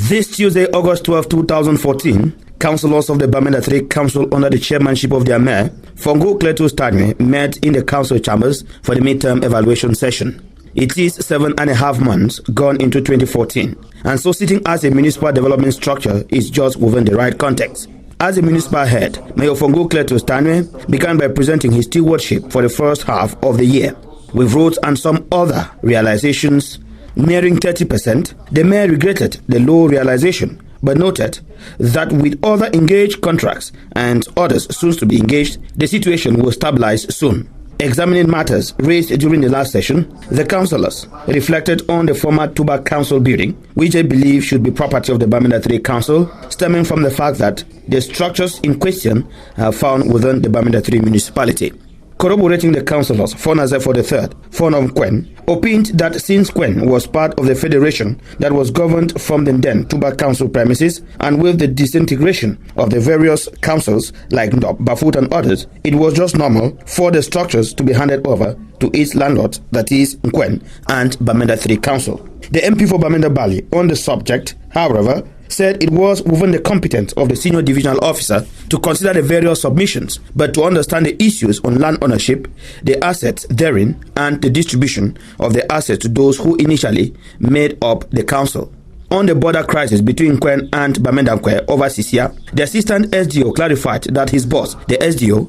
This Tuesday, August 12, 2014, councillors of the BAMENDA 3 Council under the chairmanship of their mayor, Fongo Cletus Tadwe, met in the council chambers for the midterm evaluation session. It is 7.5 months gone into 2014, and so sitting as a municipal development structure is just within the right context. As a municipal head, Mayor Fongo Cletus Tadwe began by presenting his stewardship for the first half of the year. With roads and some other realizations nearing 30%, the mayor regretted the low realization, but noted that with other engaged contracts and others soon to be engaged, the situation will stabilize soon. Examining matters raised during the last session, the councillors reflected on the former Tuba Council building, which they believe should be property of the BAMENDA 3 Council, stemming from the fact that the structures in question are found within the BAMENDA 3 municipality. Corroborating the councillors, Fonaze for the third, Fonom Kwen, opined that since Kwen was part of the federation that was governed from the then Tuba Council premises, and with the disintegration of the various councils like Ndop, Bafut and others, it was just normal for the structures to be handed over to its landlords, that is Nkwen and BAMENDA 3 Council. The MP for BAMENDA Bali on the subject, however, said it was within the competence of the senior divisional officer to consider the various submissions, but to understand the issues on land ownership, the assets therein, and the distribution of the assets to those who initially made up the council. On the border crisis between Nkwen and BAMENDA Nkwe over Sisia, the assistant SDO clarified that his boss, the SDO,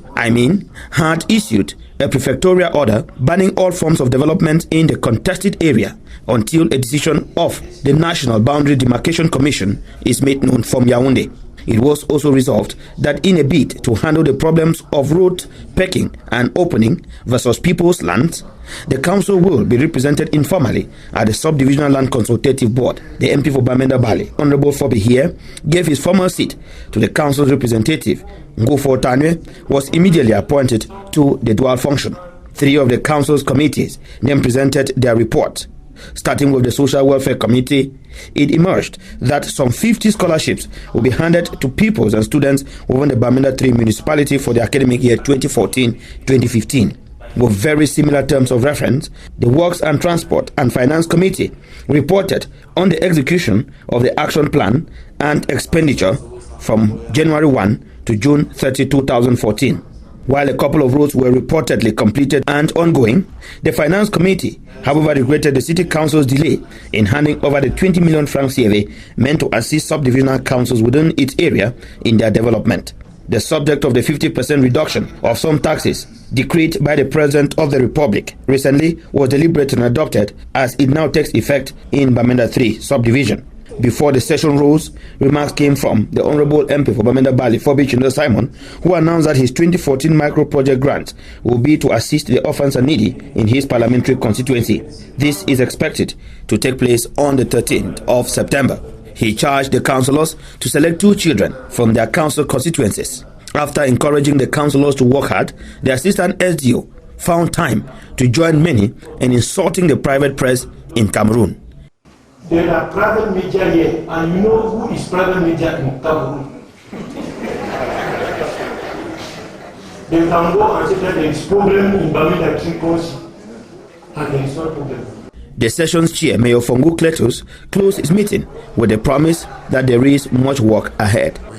had issued a prefectorial order banning all forms of development in the contested area until a decision of the National Boundary Demarcation Commission is made known from Yaoundé. It was also resolved that in a bid to handle the problems of road pecking and opening versus people's lands, the council will be represented informally at the Subdivisional Land Consultative Board. The MP for BAMENDA Bali, Honorable Fobi here, gave his former seat to the council's representative. Ngufo Tadwe was immediately appointed to the dual function. 3 of the council's committees then presented their report. Starting with the Social Welfare Committee, it emerged that some 50 scholarships will be handed to pupils and students within the BAMENDA 3 municipality for the academic year 2014-2015. With very similar terms of reference, the Works and Transport and Finance Committee reported on the execution of the action plan and expenditure from January 1 to June 30, 2014. While a couple of roads were reportedly completed and ongoing, the Finance Committee, however, regretted the City Council's delay in handing over the 20 million franc CFA meant to assist subdivisional councils within its area in their development. The subject of the 50% reduction of some taxes decreed by the President of the Republic recently was deliberated and adopted as it now takes effect in BAMENDA 3 subdivision. Before the session rose, remarks came from the Honorable MP for BAMENDA Bali, Fobi Chindo Simon, who announced that his 2014 micro-project grant will be to assist the orphans and needy in his parliamentary constituency. This is expected to take place on the 13th of September. He charged the councillors to select 2 children from their council constituencies. After encouraging the councillors to work hard, the assistant SDO found time to join many in insulting the private press in Cameroon. There are private media here, and you know who is private media in Cameroon. They can go and say that there is problem in BAMENDA 3 Council, and there is no problem. The session's chair, Mayor Fongo Cletus, closed his meeting with the promise that there is much work ahead. We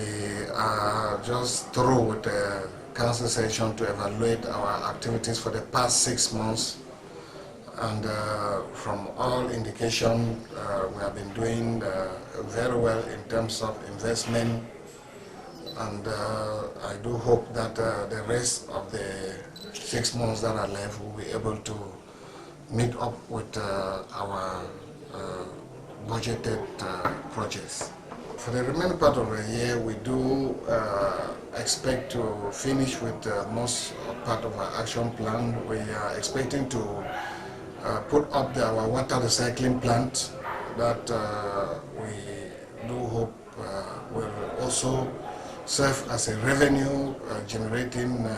are just through with the council session to evaluate our activities for the past 6 months. And from all indication, we have been doing very well in terms of investment. And I do hope that the rest of the 6 months that are left will be able to meet up with our budgeted projects. For the remaining part of the year, we do expect to finish with most part of our action plan. We are expecting to put up our water recycling plant that we do hope will also serve as a revenue generating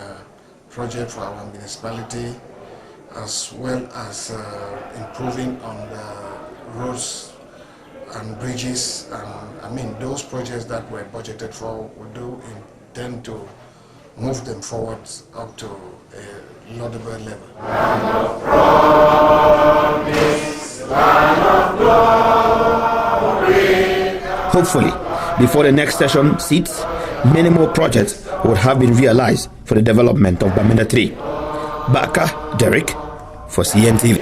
project for our municipality, as well as improving on the roads and bridges. And those projects that were budgeted for, we do intend to move them forward up to a laudable level. Land of promise, land of glory. Hopefully, before the next session sits, many more projects would have been realized for the development of BAMENDA 3. Bakah, Derick, for CNTV.